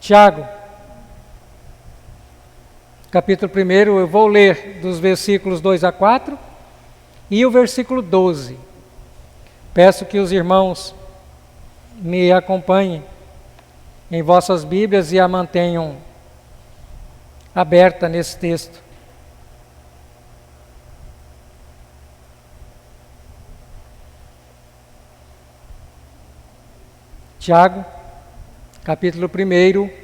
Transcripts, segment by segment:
Tiago, capítulo 1, eu vou ler dos versículos 2 a 4 e o versículo 12. Peço que os irmãos me acompanhem em vossas Bíblias e a mantenham aberta nesse texto. Tiago, capítulo 1,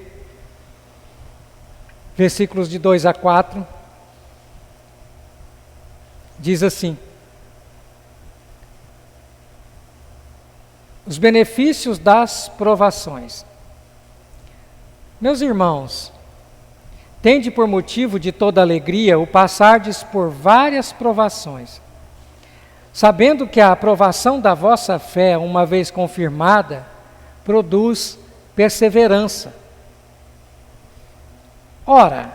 versículos de 2 a 4, diz assim: os benefícios das provações. Meus irmãos, tende por motivo de toda alegria o passardes por várias provações, sabendo que a aprovação da vossa fé, uma vez confirmada, produz perseverança. Ora,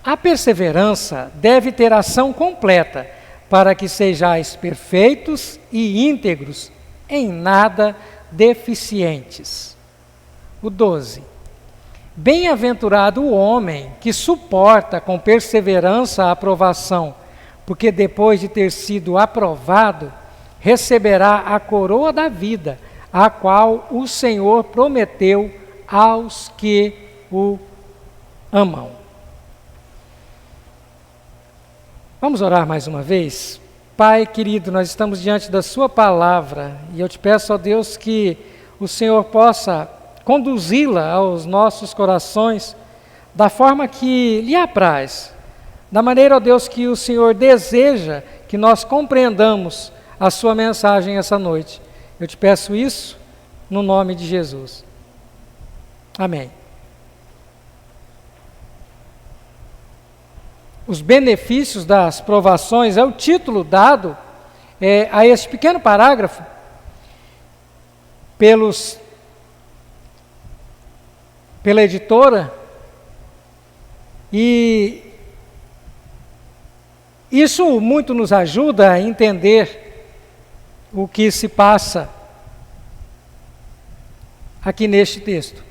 a perseverança deve ter ação completa, para que sejais perfeitos e íntegros, em nada deficientes. O 12. Bem-aventurado o homem que suporta com perseverança a aprovação, porque depois de ter sido aprovado, receberá a coroa da vida, a qual o Senhor prometeu aos que o amam. Vamos orar mais uma vez? Pai querido, nós estamos diante da sua palavra e eu te peço, ó Deus, que o Senhor possa conduzi-la aos nossos corações da forma que lhe apraz, da maneira, ó Deus, que o Senhor deseja que nós compreendamos a sua mensagem essa noite. Eu te peço isso no nome de Jesus. Amém. Os benefícios das provações é o título dado a este pequeno parágrafo pela editora, e isso muito nos ajuda a entender o que se passa aqui neste texto.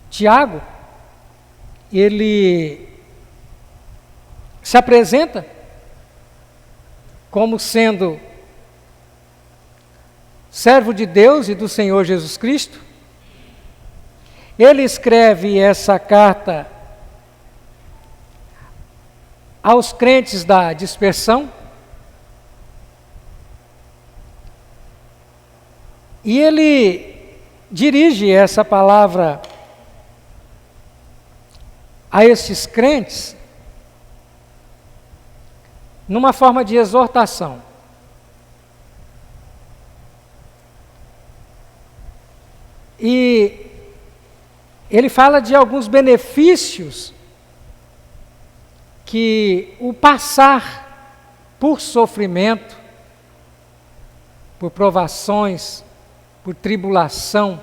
Tiago, ele se apresenta como sendo servo de Deus e do Senhor Jesus Cristo. Ele escreve essa carta aos crentes da dispersão, e ele dirige essa palavra a estes crentes numa forma de exortação. E ele fala de alguns benefícios que o passar por sofrimento, por provações, por tribulação,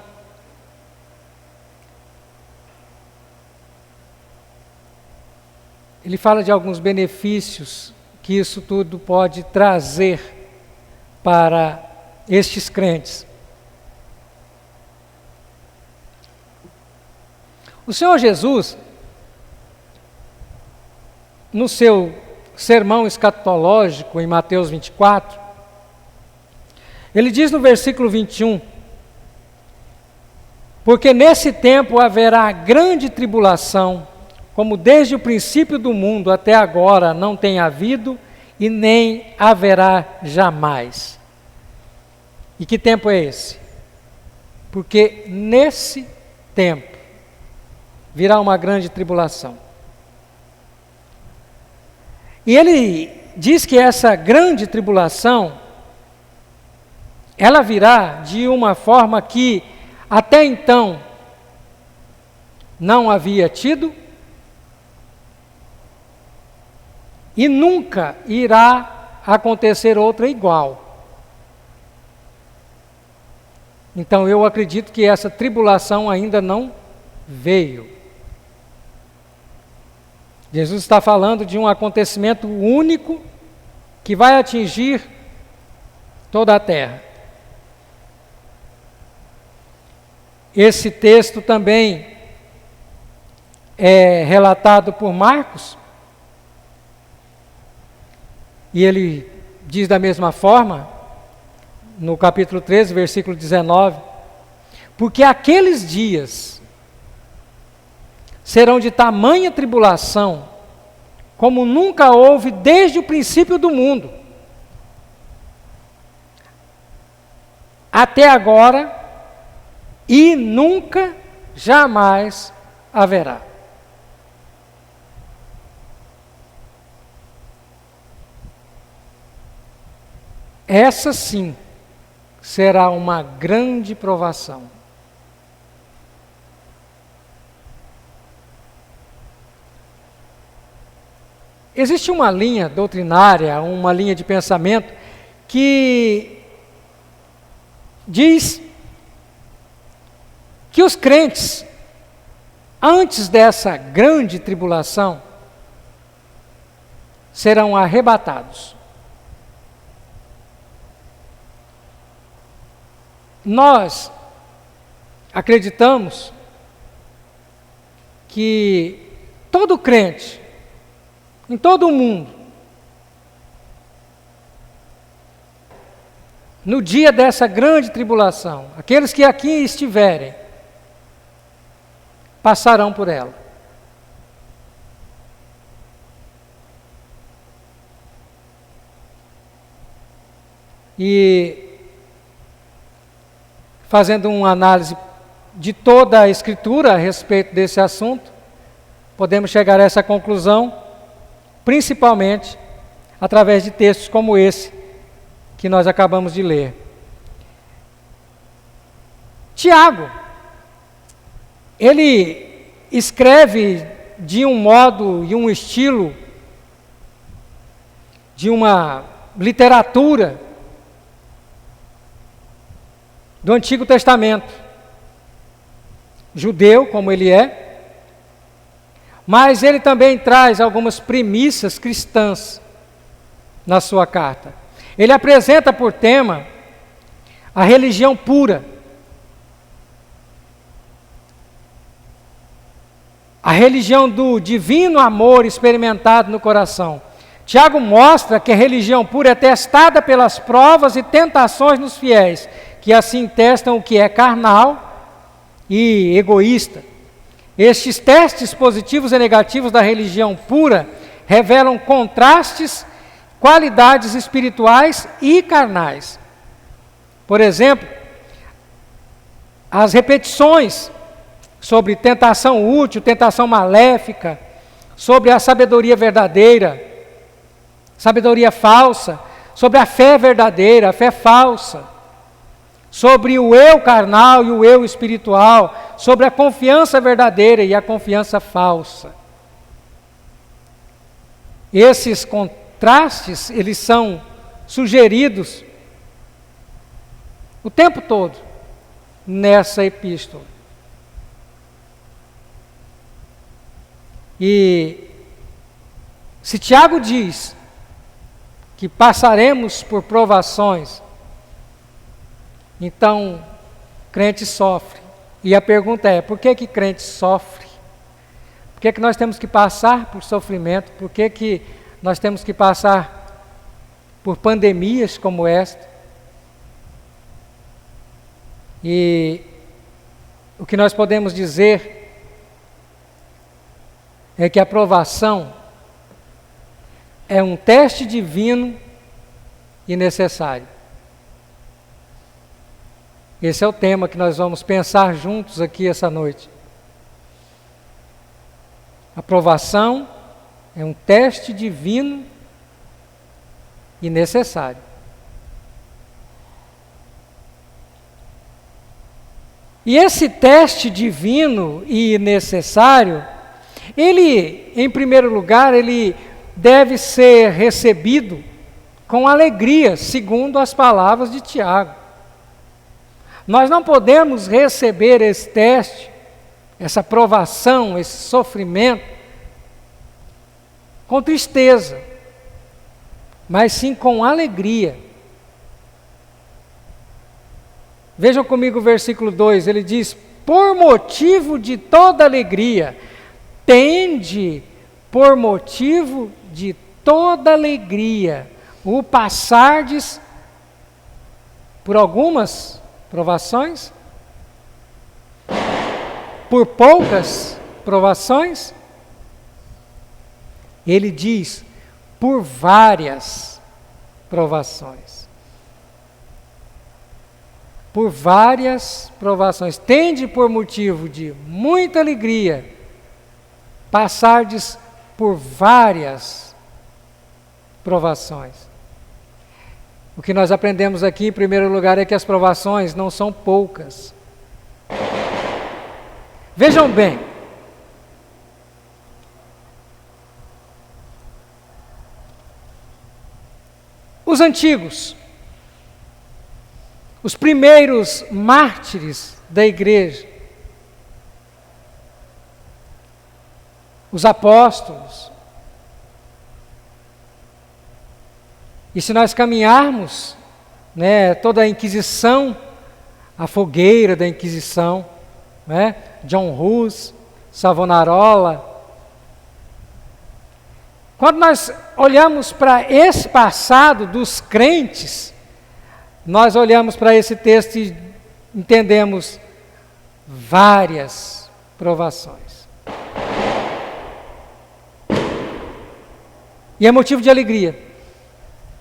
ele fala de alguns benefícios que isso tudo pode trazer para estes crentes. O Senhor Jesus, no seu sermão escatológico em Mateus 24, ele diz no versículo 21, porque nesse tempo haverá grande tribulação, como desde o princípio do mundo até agora não tem havido e nem haverá jamais. E que tempo é esse? Porque nesse tempo virá uma grande tribulação. E ele diz que essa grande tribulação, ela virá de uma forma que até então não havia tido e nunca irá acontecer outra igual. Então eu acredito que essa tribulação ainda não veio. Jesus está falando de um acontecimento único que vai atingir toda a terra. Esse texto também é relatado por Marcos, e ele diz da mesma forma, no capítulo 13, versículo 19, porque aqueles dias serão de tamanha tribulação, como nunca houve desde o princípio do mundo, até agora, e nunca, jamais haverá. Essa sim será uma grande provação. Existe uma linha doutrinária, uma linha de pensamento que diz que os crentes, antes dessa grande tribulação, serão arrebatados. Nós acreditamos que todo crente, em todo o mundo, no dia dessa grande tribulação, aqueles que aqui estiverem, passarão por ela. E fazendo uma análise de toda a Escritura a respeito desse assunto, podemos chegar a essa conclusão, principalmente através de textos como esse que nós acabamos de ler. Tiago, ele escreve de um modo e um estilo, de uma literatura do Antigo Testamento, judeu como ele é, mas ele também traz algumas premissas cristãs na sua carta. Ele apresenta por tema a religião pura, a religião do divino amor experimentado no coração. Tiago mostra que a religião pura é testada pelas provas e tentações nos fiéis, que assim testam o que é carnal e egoísta. Estes testes positivos e negativos da religião pura revelam contrastes, qualidades espirituais e carnais. Por exemplo, as repetições sobre tentação útil, tentação maléfica, sobre a sabedoria verdadeira, sabedoria falsa, sobre a fé verdadeira, a fé falsa, sobre o eu carnal e o eu espiritual, sobre a confiança verdadeira e a confiança falsa. Esses contrastes, eles são sugeridos o tempo todo nessa epístola. E se Tiago diz que passaremos por provações, então crente sofre. E a pergunta é, por que crente sofre? Por que nós temos que passar por sofrimento? Por que nós temos que passar por pandemias como esta? E o que nós podemos dizer é que a provação é um teste divino e necessário. Esse é o tema que nós vamos pensar juntos aqui essa noite. A provação é um teste divino e necessário. E esse teste divino e necessário, ele, em primeiro lugar, ele deve ser recebido com alegria, segundo as palavras de Tiago. Nós não podemos receber esse teste, essa provação, esse sofrimento, com tristeza, mas sim com alegria. Vejam comigo o versículo 2, ele diz, por motivo de toda alegria. Tende por motivo de toda alegria o passardes por algumas provações, por poucas provações. Ele diz, por várias provações. Por várias provações. Tende por motivo de muita alegria passardes por várias provações. O que nós aprendemos aqui, em primeiro lugar, é que as provações não são poucas. Vejam bem, os antigos, os primeiros mártires da igreja, os apóstolos, e se nós caminharmos, toda a Inquisição, a fogueira da Inquisição, John Hus, Savonarola, quando nós olhamos para esse passado dos crentes, nós olhamos para esse texto e entendemos várias provações. E é motivo de alegria.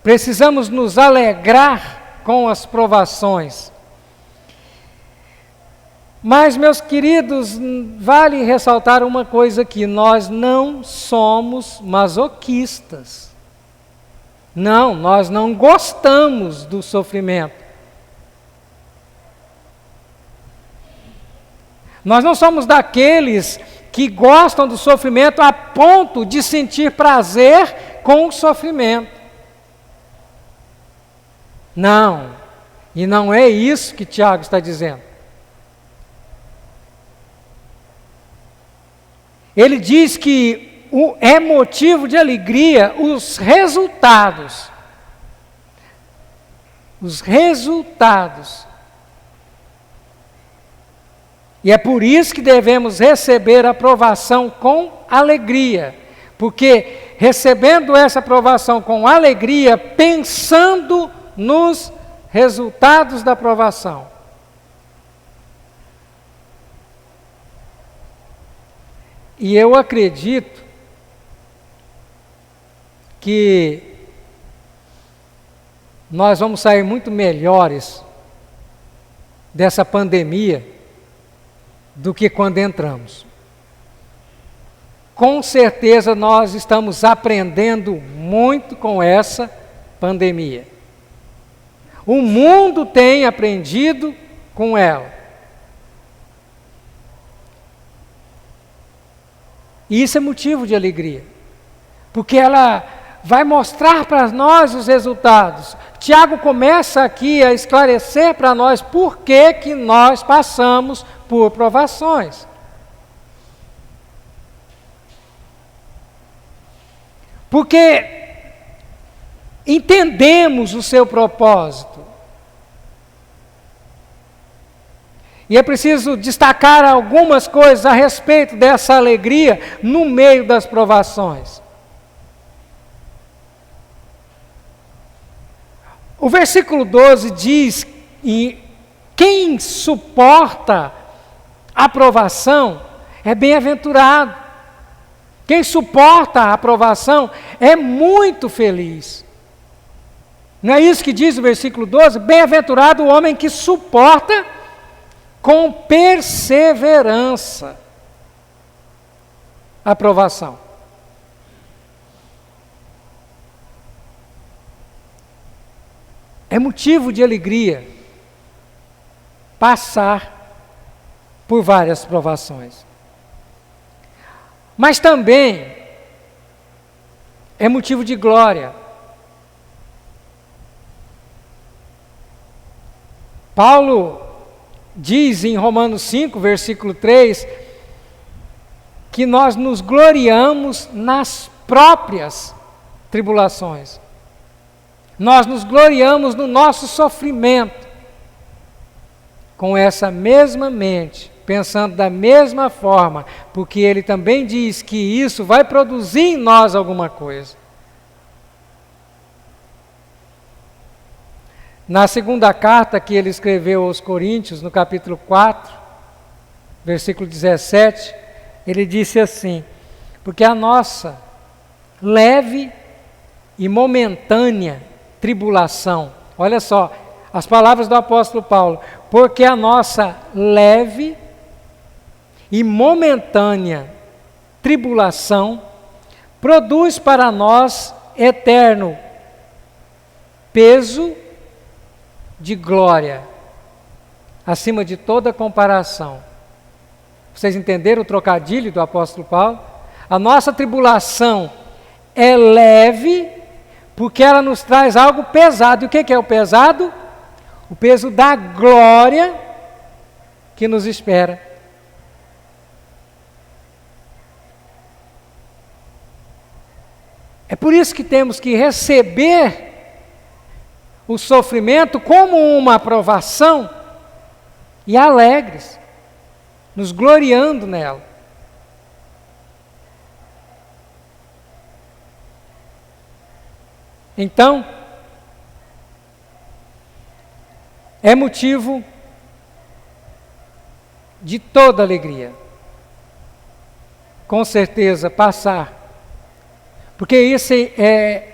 Precisamos nos alegrar com as provações. Mas, meus queridos, vale ressaltar uma coisa aqui: nós não somos masoquistas. Não, nós não gostamos do sofrimento. Nós não somos daqueles que gostam do sofrimento a ponto de sentir prazer com o sofrimento. Não, e não é isso que Tiago está dizendo. Ele diz que é motivo de alegria os resultados. Os resultados. E é por isso que devemos receber a aprovação com alegria. Porque recebendo essa aprovação com alegria, pensando nos resultados da aprovação. E eu acredito que nós vamos sair muito melhores dessa pandemia do que quando entramos. Com certeza nós estamos aprendendo muito com essa pandemia. O mundo tem aprendido com ela. E isso é motivo de alegria, porque ela vai mostrar para nós os resultados. Tiago começa aqui a esclarecer para nós por que nós passamos por provações. Porque entendemos o seu propósito. E é preciso destacar algumas coisas a respeito dessa alegria no meio das provações. O versículo 12 diz: e quem suporta a provação é bem-aventurado. Quem suporta a aprovação é muito feliz. Não é isso que diz o versículo 12? Bem-aventurado o homem que suporta com perseverança a aprovação. É motivo de alegria passar por várias provações. Mas também é motivo de glória. Paulo diz em Romanos 5, versículo 3, que nós nos gloriamos nas próprias tribulações. Nós nos gloriamos no nosso sofrimento. Com essa mesma mente, pensando da mesma forma, porque ele também diz que isso vai produzir em nós alguma coisa. Na segunda carta que ele escreveu aos Coríntios, no capítulo 4, versículo 17, ele disse assim: porque a nossa leve e momentânea tribulação, olha só, as palavras do apóstolo Paulo, porque a nossa leve e momentânea tribulação produz para nós eterno peso de glória, acima de toda comparação. Vocês entenderam o trocadilho do apóstolo Paulo? A nossa tribulação é leve, porque ela nos traz algo pesado. E o que é o pesado? O peso da glória que nos espera. É por isso que temos que receber o sofrimento como uma aprovação e alegres, nos gloriando nela. Então, é motivo de toda alegria, com certeza, passar, porque isso é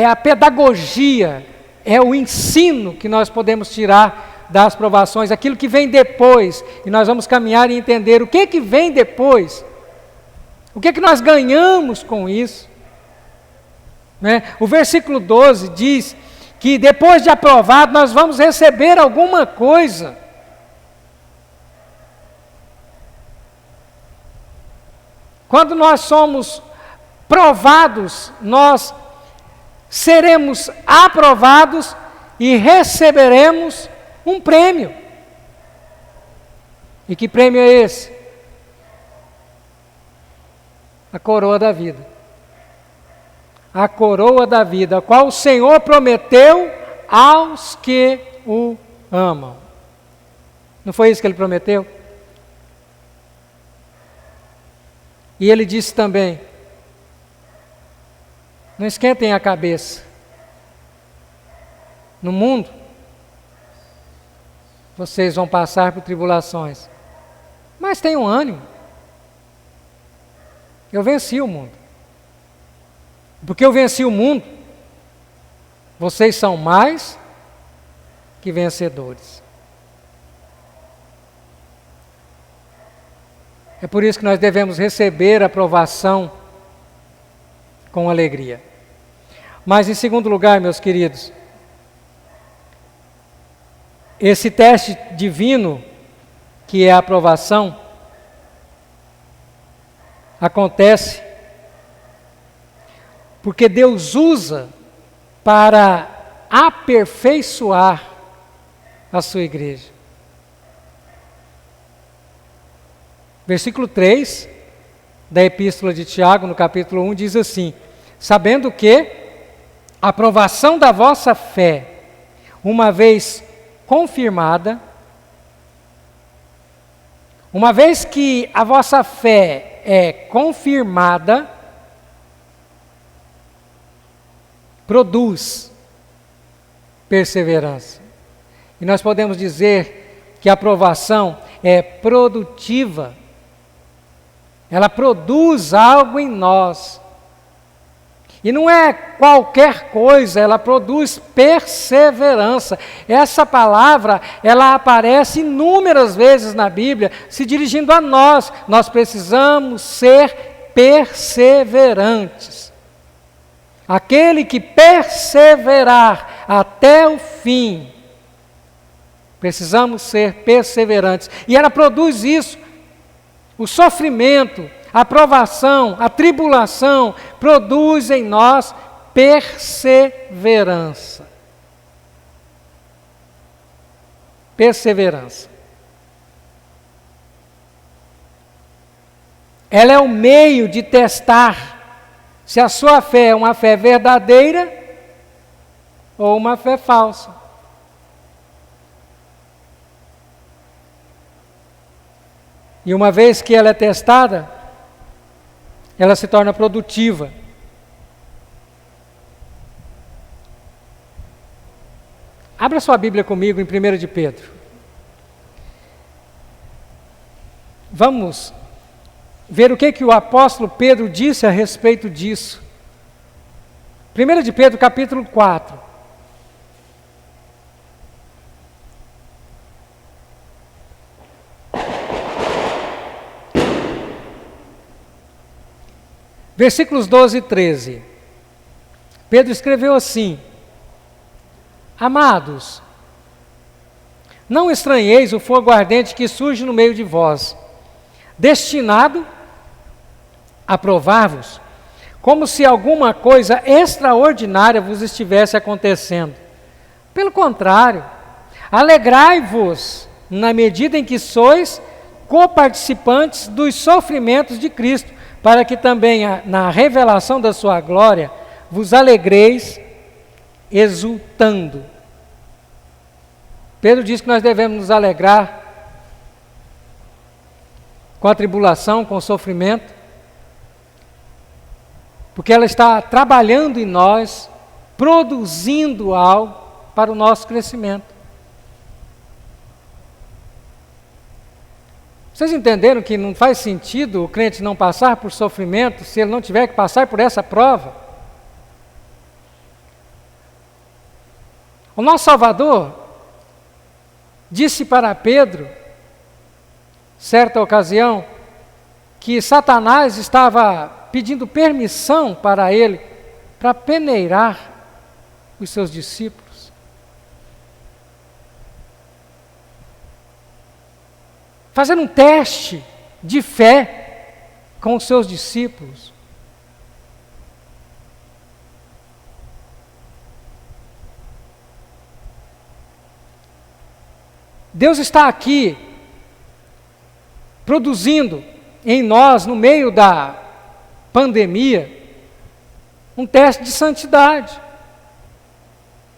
a pedagogia, é o ensino que nós podemos tirar das provações, aquilo que vem depois, e nós vamos caminhar e entender o que vem depois, o que nós ganhamos com isso. Né? O versículo 12 diz que depois de aprovado nós vamos receber alguma coisa. Quando nós somos provados, nós seremos aprovados e receberemos um prêmio. E que prêmio é esse? A coroa da vida. A coroa da vida, a qual o Senhor prometeu aos que o amam. Não foi isso que ele prometeu? E ele disse também: não esquentem a cabeça. No mundo, vocês vão passar por tribulações, mas tenham ânimo. Eu venci o mundo. Porque eu venci o mundo, vocês são mais que vencedores. É por isso que nós devemos receber a aprovação com alegria. Mas em segundo lugar, meus queridos, esse teste divino, que é a aprovação, acontece porque Deus usa para aperfeiçoar a sua igreja. Versículo 3 da Epístola de Tiago, no capítulo 1, diz assim: sabendo que a aprovação da vossa fé, uma vez confirmada, uma vez que a vossa fé é confirmada, produz perseverança. E nós podemos dizer que a aprovação é produtiva. Ela produz algo em nós. E não é qualquer coisa, ela produz perseverança. Essa palavra, ela aparece inúmeras vezes na Bíblia, se dirigindo a nós. Nós precisamos ser perseverantes. Aquele que perseverar até o fim, precisamos ser perseverantes. E ela produz isso. O sofrimento, a provação, a tribulação, produz em nós perseverança. Perseverança. Ela é o meio de testar se a sua fé é uma fé verdadeira ou uma fé falsa. E uma vez que ela é testada, ela se torna produtiva. Abra sua Bíblia comigo em 1 de Pedro. Vamos ver o que o apóstolo Pedro disse a respeito disso. 1 de Pedro, capítulo 4. Versículos 12 e 13. Pedro escreveu assim: Amados, não estranheis o fogo ardente que surge no meio de vós, destinado a provar-vos, como se alguma coisa extraordinária vos estivesse acontecendo. Pelo contrário, alegrai-vos na medida em que sois coparticipantes dos sofrimentos de Cristo, para que também na revelação da sua glória vos alegreis exultando. Pedro diz que nós devemos nos alegrar com a tribulação, com o sofrimento, porque ela está trabalhando em nós, produzindo algo para o nosso crescimento. Vocês entenderam que não faz sentido o crente não passar por sofrimento se ele não tiver que passar por essa prova? O nosso Salvador disse para Pedro, certa ocasião, que Satanás estava pedindo permissão para ele para peneirar os seus discípulos. Fazendo um teste de fé com os seus discípulos. Deus está aqui produzindo em nós, no meio da pandemia, um teste de santidade.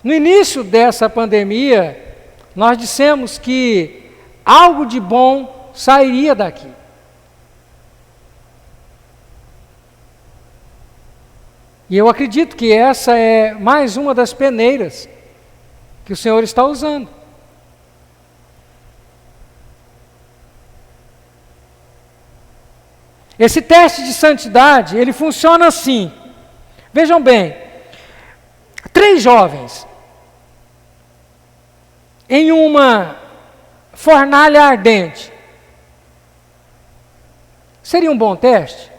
No início dessa pandemia, nós dissemos que algo de bom sairia daqui. E eu acredito que essa é mais uma das peneiras que o Senhor está usando. Esse teste de santidade, ele funciona assim. Vejam bem, 3 jovens em uma fornalha ardente. Seria um bom teste?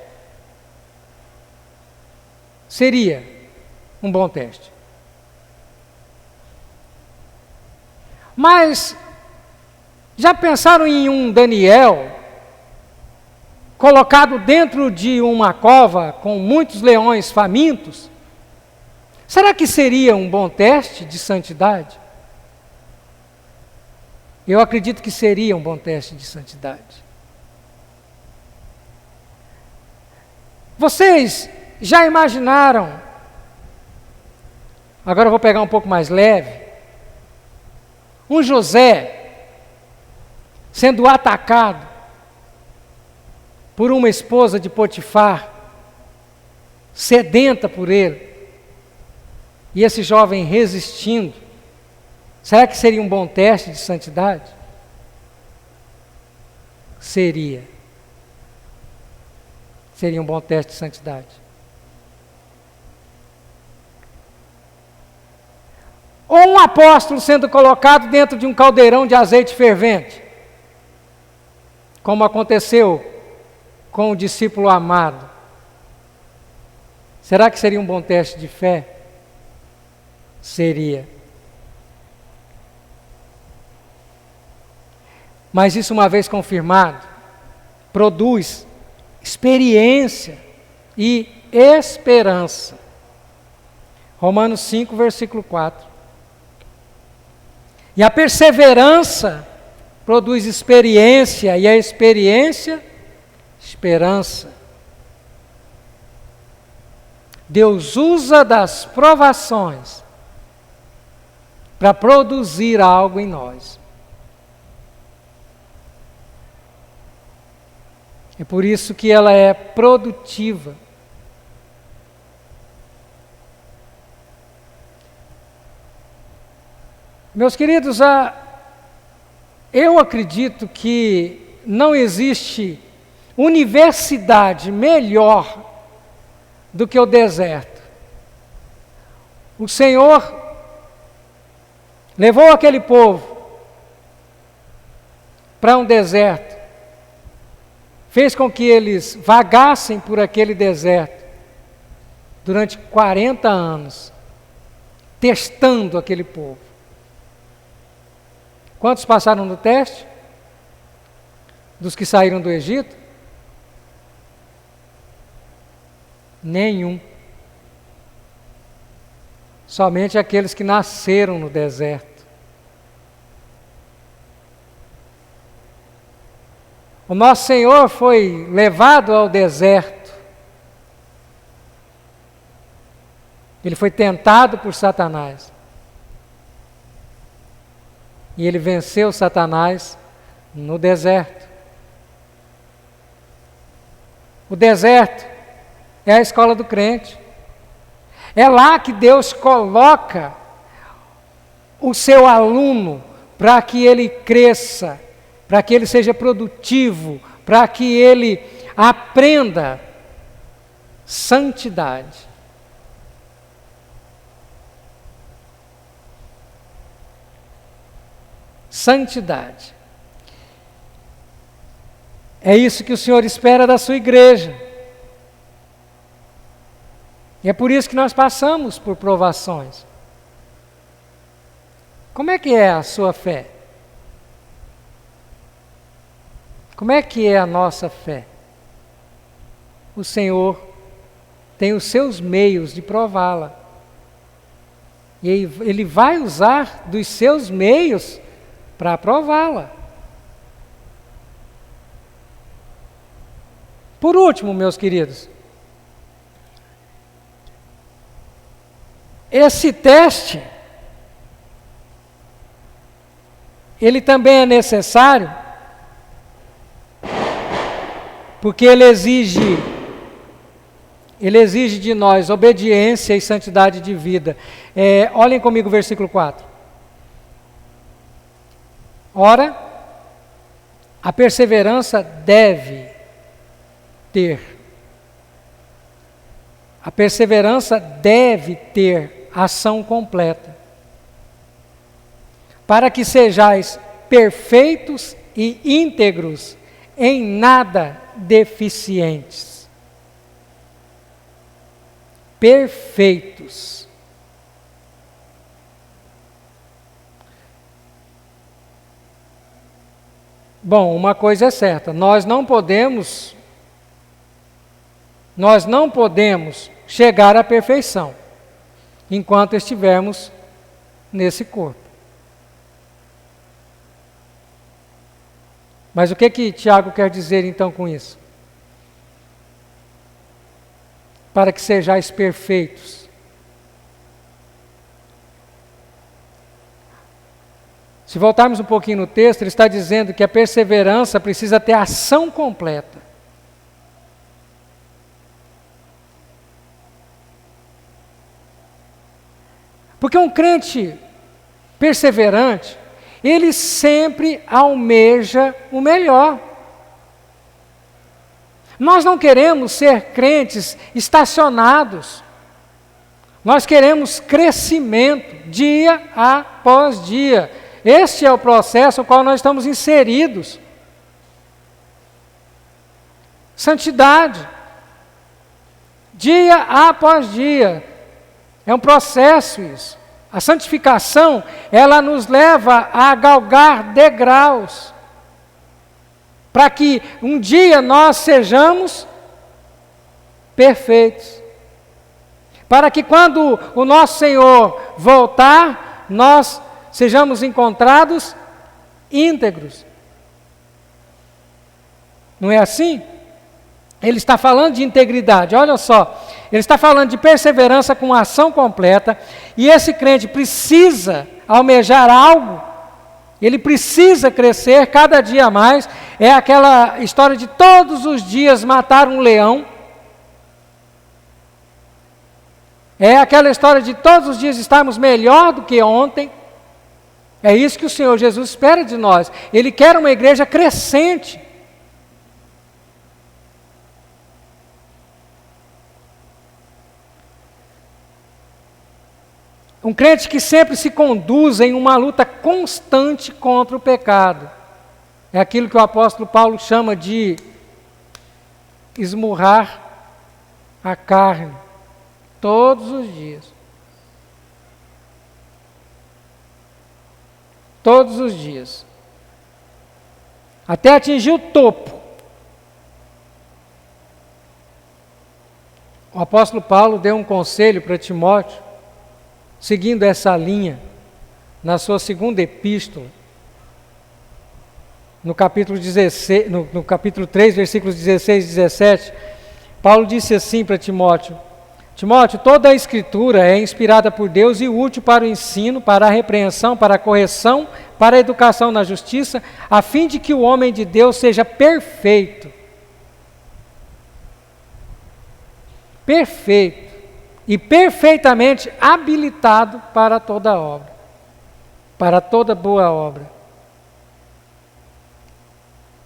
Seria um bom teste. Mas, já pensaram em um Daniel colocado dentro de uma cova com muitos leões famintos? Será que seria um bom teste de santidade? Eu acredito que seria um bom teste de santidade. Vocês já imaginaram, agora eu vou pegar um pouco mais leve, um José sendo atacado por uma esposa de Potifar, sedenta por ele, e esse jovem resistindo? Será que seria um bom teste de santidade? Seria. Seria um bom teste de santidade. Ou um apóstolo sendo colocado dentro de um caldeirão de azeite fervente, como aconteceu com o discípulo amado. Será que seria um bom teste de fé? Seria. Mas isso, uma vez confirmado, produz experiência e esperança. Romanos 5, versículo 4. E a perseverança produz experiência, e a experiência, esperança. Deus usa das provações para produzir algo em nós. É por isso que ela é produtiva. Meus queridos, eu acredito que não existe universidade melhor do que o deserto. O Senhor levou aquele povo para um deserto, fez com que eles vagassem por aquele deserto durante 40 anos, testando aquele povo. Quantos passaram no teste? Dos que saíram do Egito? Nenhum. Somente aqueles que nasceram no deserto. O nosso Senhor foi levado ao deserto. Ele foi tentado por Satanás. E ele venceu Satanás no deserto. O deserto é a escola do crente. É lá que Deus coloca o seu aluno para que ele cresça, para que ele seja produtivo, para que ele aprenda santidade. Santidade. É isso que o Senhor espera da sua igreja. E é por isso que nós passamos por provações. Como é que é a sua fé? Como é que é a nossa fé? O Senhor tem os seus meios de prová-la. E Ele vai usar dos seus meios para prová-la. Por último, meus queridos, esse teste, ele também é necessário, porque ele exige de nós obediência e santidade de vida. Olhem comigo o versículo 4. Ora, a perseverança deve ter. A perseverança deve ter ação completa, para que sejais perfeitos e íntegros, em nada deficientes. Perfeitos. Bom, uma coisa é certa, nós não podemos chegar à perfeição enquanto estivermos nesse corpo. Mas o que Tiago quer dizer então com isso? Para que sejais perfeitos. Se voltarmos um pouquinho no texto, ele está dizendo que a perseverança precisa ter ação completa. Porque um crente perseverante, ele sempre almeja o melhor. Nós não queremos ser crentes estacionados. Nós queremos crescimento dia após dia. Este é o processo no qual nós estamos inseridos. Santidade. Dia após dia. É um processo isso. A santificação, ela nos leva a galgar degraus. Para que um dia nós sejamos perfeitos. Para que quando o nosso Senhor voltar, nós sejamos encontrados íntegros. Não é assim? Ele está falando de integridade, olha só. Ele está falando de perseverança com ação completa. E esse crente precisa almejar algo. Ele precisa crescer cada dia mais. É aquela história de todos os dias matar um leão. É aquela história de todos os dias estarmos melhor do que ontem. É isso que o Senhor Jesus espera de nós. Ele quer uma igreja crescente. Um crente que sempre se conduz em uma luta constante contra o pecado. É aquilo que o apóstolo Paulo chama de esmurrar a carne todos os dias. Todos os dias. Até atingir o topo. O apóstolo Paulo deu um conselho para Timóteo, seguindo essa linha, na sua segunda epístola, no capítulo 16, no capítulo 3, versículos 16 e 17, Paulo disse assim para Timóteo: Timóteo, toda a Escritura é inspirada por Deus e útil para o ensino, para a repreensão, para a correção, para a educação na justiça, a fim de que o homem de Deus seja perfeito. Perfeito. E perfeitamente habilitado para toda obra. Para toda boa obra.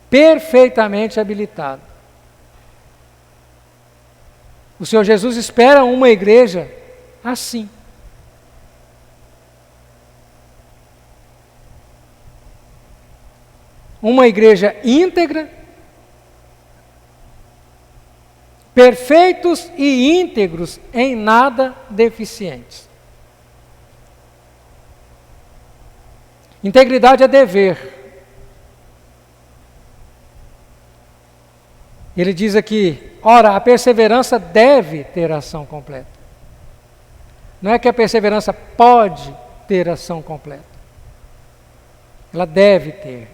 Perfeitamente habilitado. O Senhor Jesus espera uma igreja assim. Uma igreja íntegra, perfeitos e íntegros, em nada deficientes. Integridade é dever. Ele diz aqui, ora, a perseverança deve ter ação completa. Não é que a perseverança pode ter ação completa. Ela deve ter.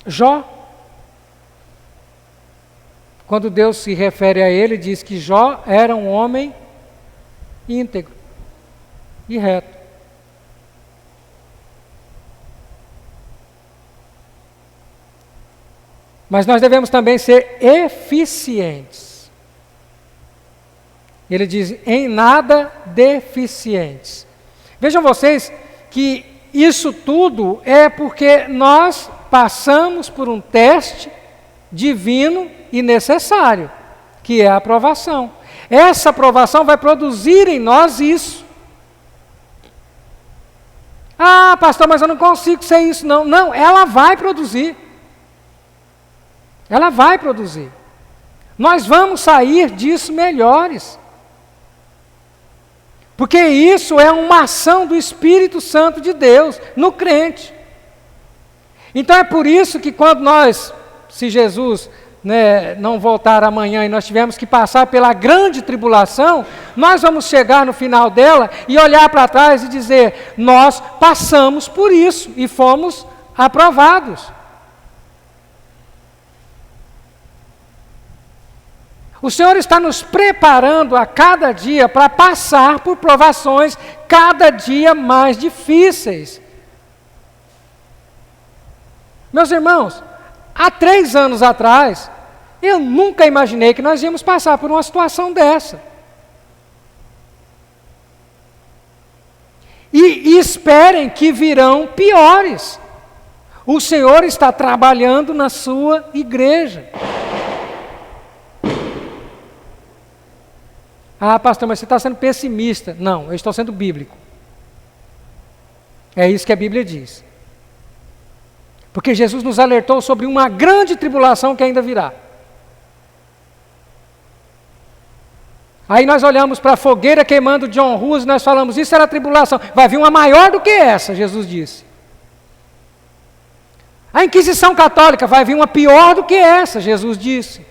Jó, quando Deus se refere a ele, diz que Jó era um homem íntegro e reto. Mas nós devemos também ser eficientes. Ele diz, em nada deficientes. Vejam vocês que isso tudo é porque nós passamos por um teste divino e necessário, que é a aprovação. Essa aprovação vai produzir em nós isso. Ah, pastor, mas eu não consigo ser isso, não. Não, ela vai produzir. Ela vai produzir. Nós vamos sair disso melhores. Porque isso é uma ação do Espírito Santo de Deus no crente. Então é por isso que quando nós, se Jesus não voltar amanhã e nós tivermos que passar pela grande tribulação, nós vamos chegar no final dela e olhar para trás e dizer, nós passamos por isso e fomos aprovados. O Senhor está nos preparando a cada dia para passar por provações cada dia mais difíceis. Meus irmãos, há 3 anos atrás, eu nunca imaginei que nós íamos passar por uma situação dessa. E esperem que virão piores. O Senhor está trabalhando na sua igreja. Ah, pastor, mas você está sendo pessimista. Não, eu estou sendo bíblico. É isso que a Bíblia diz. Porque Jesus nos alertou sobre uma grande tribulação que ainda virá. Aí nós olhamos para a fogueira queimando John Hus e nós falamos, isso era a tribulação. Vai vir uma maior do que essa, Jesus disse. A Inquisição Católica vai vir uma pior do que essa, Jesus disse.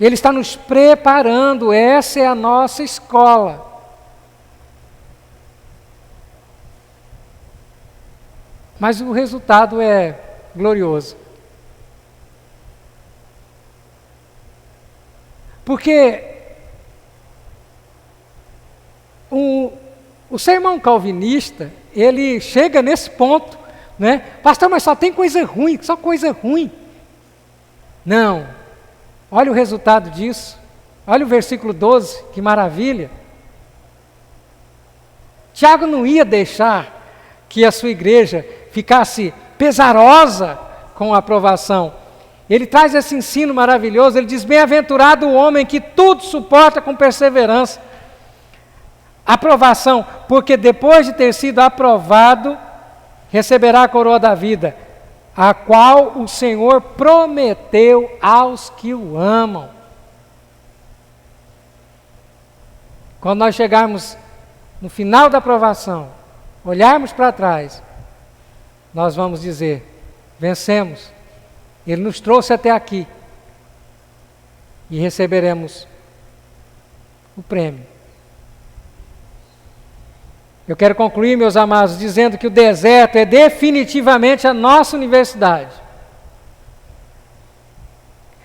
Ele está nos preparando, essa é a nossa escola. Mas o resultado é glorioso. Porque o sermão calvinista, ele chega nesse ponto, né? Pastor, mas só tem coisa ruim, só coisa ruim. Não. Olha o resultado disso. Olha o versículo 12, que maravilha. Tiago não ia deixar que a sua igreja ficasse pesarosa com a aprovação. Ele traz esse ensino maravilhoso, ele diz: bem-aventurado o homem que tudo suporta com perseverança. Aprovação, porque depois de ter sido aprovado, receberá a coroa da vida, a qual o Senhor prometeu aos que o amam. Quando nós chegarmos no final da aprovação, olharmos para trás, nós vamos dizer: vencemos, Ele nos trouxe até aqui, e receberemos o prêmio. Eu quero concluir, meus amados, dizendo que o deserto é definitivamente a nossa universidade.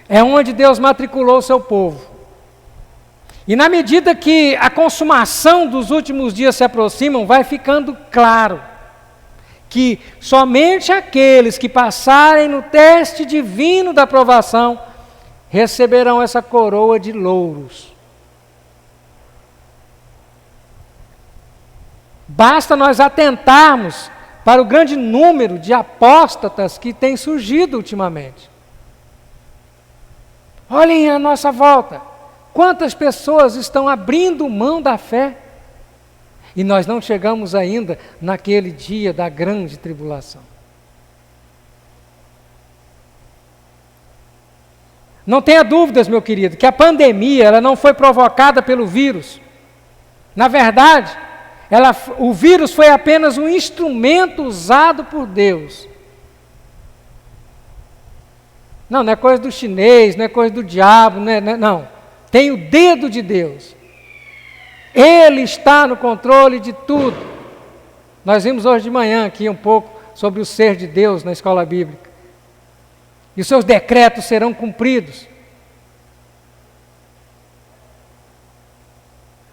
É onde Deus matriculou o seu povo. E na medida que a consumação dos últimos dias se aproximam, vai ficando claro que somente aqueles que passarem no teste divino da aprovação receberão essa coroa de louros. Basta nós atentarmos para o grande número de apóstatas que tem surgido ultimamente. Olhem à nossa volta. Quantas pessoas estão abrindo mão da fé? E nós não chegamos ainda naquele dia da grande tribulação. Não tenha dúvidas, meu querido, que a pandemia ela não foi provocada pelo vírus. Na verdade, o vírus foi apenas um instrumento usado por Deus. Não é coisa do chinês, não é coisa do diabo, não. Tem o dedo de Deus. Ele está no controle de tudo. Nós vimos hoje de manhã aqui um pouco sobre o ser de Deus na escola bíblica. E os seus decretos serão cumpridos.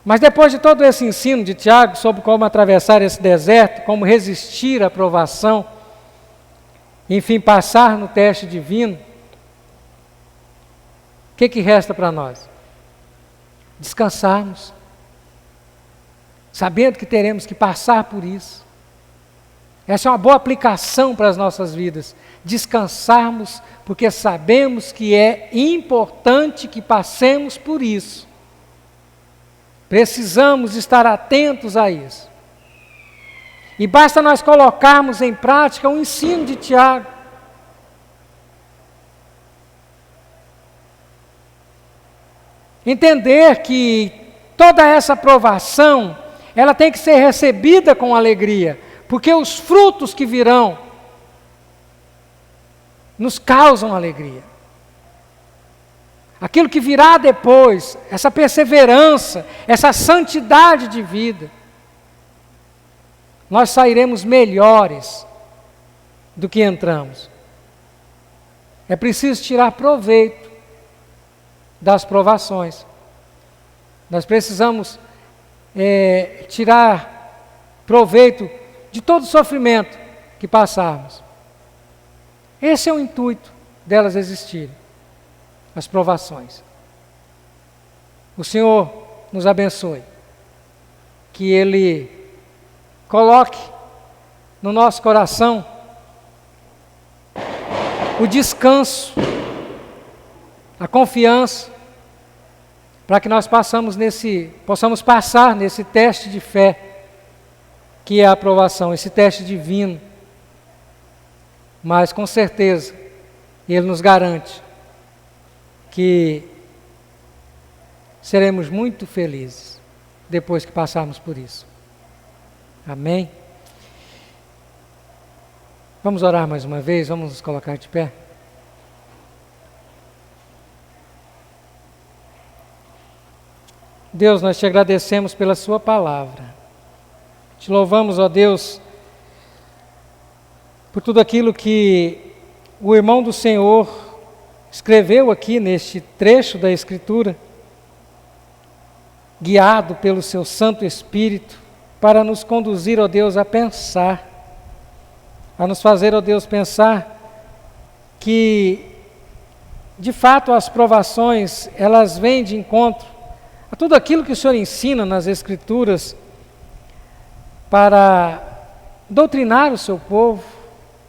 Mas depois de todo esse ensino de Tiago sobre como atravessar esse deserto, como resistir à provação, enfim, passar no teste divino, o que resta para nós? Descansarmos, sabendo que teremos que passar por isso. Essa é uma boa aplicação para as nossas vidas. Descansarmos, porque sabemos que é importante que passemos por isso. Precisamos estar atentos a isso. E basta nós colocarmos em prática o ensino de Tiago. Entender que toda essa aprovação, ela tem que ser recebida com alegria, porque os frutos que virão nos causam alegria. Aquilo que virá depois, essa perseverança, essa santidade de vida, nós sairemos melhores do que entramos. É preciso tirar proveito das provações. Nós precisamos tirar proveito de todo o sofrimento que passarmos. Esse é o intuito delas existirem. As provações. O Senhor nos abençoe. Que Ele coloque no nosso coração o descanso, a confiança, para que nós possamos passar nesse teste de fé, que é a aprovação, esse teste divino. Mas com certeza, Ele nos garante que seremos muito felizes depois que passarmos por isso. Amém? Vamos orar mais uma vez, vamos nos colocar de pé. Deus, nós te agradecemos pela sua palavra. Te louvamos, ó Deus, por tudo aquilo que o irmão do Senhor escreveu aqui neste trecho da Escritura, guiado pelo seu Santo Espírito, para nos conduzir, ó Deus, a pensar, a nos fazer, ó Deus, pensar que, de fato, as provações, elas vêm de encontro a tudo aquilo que o Senhor ensina nas Escrituras para doutrinar o seu povo,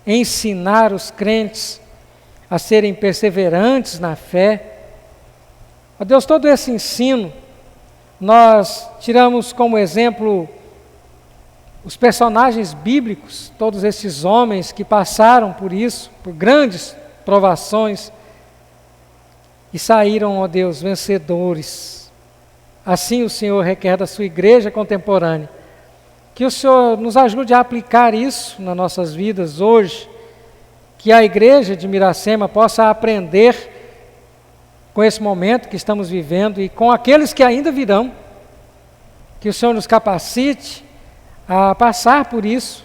ensinar os crentes a serem perseverantes na fé. Ó Deus, todo esse ensino, nós tiramos como exemplo os personagens bíblicos, todos esses homens que passaram por isso, por grandes provações, e saíram, ó Deus, vencedores. Assim o Senhor requer da sua igreja contemporânea, que o Senhor nos ajude a aplicar isso nas nossas vidas hoje, que a igreja de Miracema possa aprender com esse momento que estamos vivendo e com aqueles que ainda virão, que o Senhor nos capacite a passar por isso,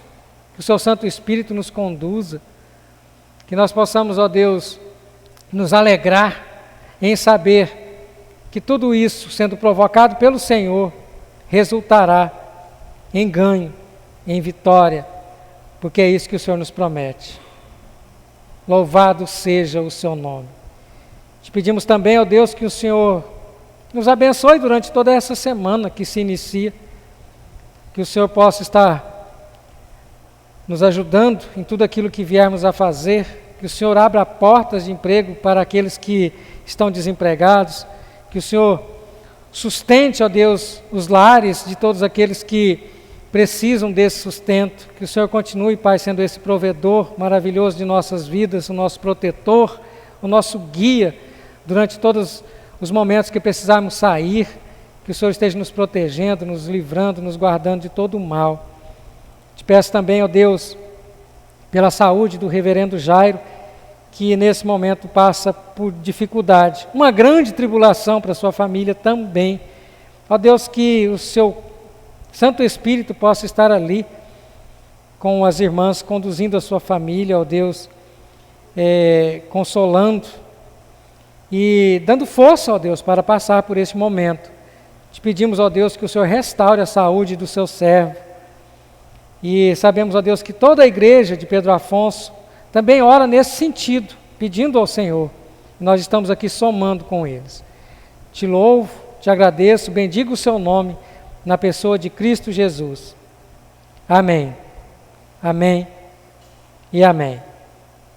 que o seu Santo Espírito nos conduza, que nós possamos, ó Deus, nos alegrar em saber que tudo isso, sendo provocado pelo Senhor, resultará em ganho, em vitória, porque é isso que o Senhor nos promete. Louvado seja o seu nome. Te pedimos também, ó Deus, que o Senhor nos abençoe durante toda essa semana que se inicia, que o Senhor possa estar nos ajudando em tudo aquilo que viermos a fazer, que o Senhor abra portas de emprego para aqueles que estão desempregados, que o Senhor sustente, ó Deus, os lares de todos aqueles que precisam desse sustento, que o Senhor continue, Pai, sendo esse provedor maravilhoso de nossas vidas, o nosso protetor, o nosso guia, durante todos os momentos que precisarmos sair, que o Senhor esteja nos protegendo, nos livrando, nos guardando de todo o mal. Te peço também, ó Deus, pela saúde do reverendo Jairo, que nesse momento passa por dificuldade, uma grande tribulação para a sua família também. Ó Deus, que o seu Santo Espírito possa estar ali com as irmãs, conduzindo a sua família, ó Deus, consolando e dando força, ó Deus, para passar por esse momento. Te pedimos, ó Deus, que o Senhor restaure a saúde do seu servo. E sabemos, ó Deus, que toda a igreja de Pedro Afonso também ora nesse sentido, pedindo ao Senhor. Nós estamos aqui somando com eles. Te louvo, te agradeço, bendigo o seu nome na pessoa de Cristo Jesus. Amém. Amém e amém.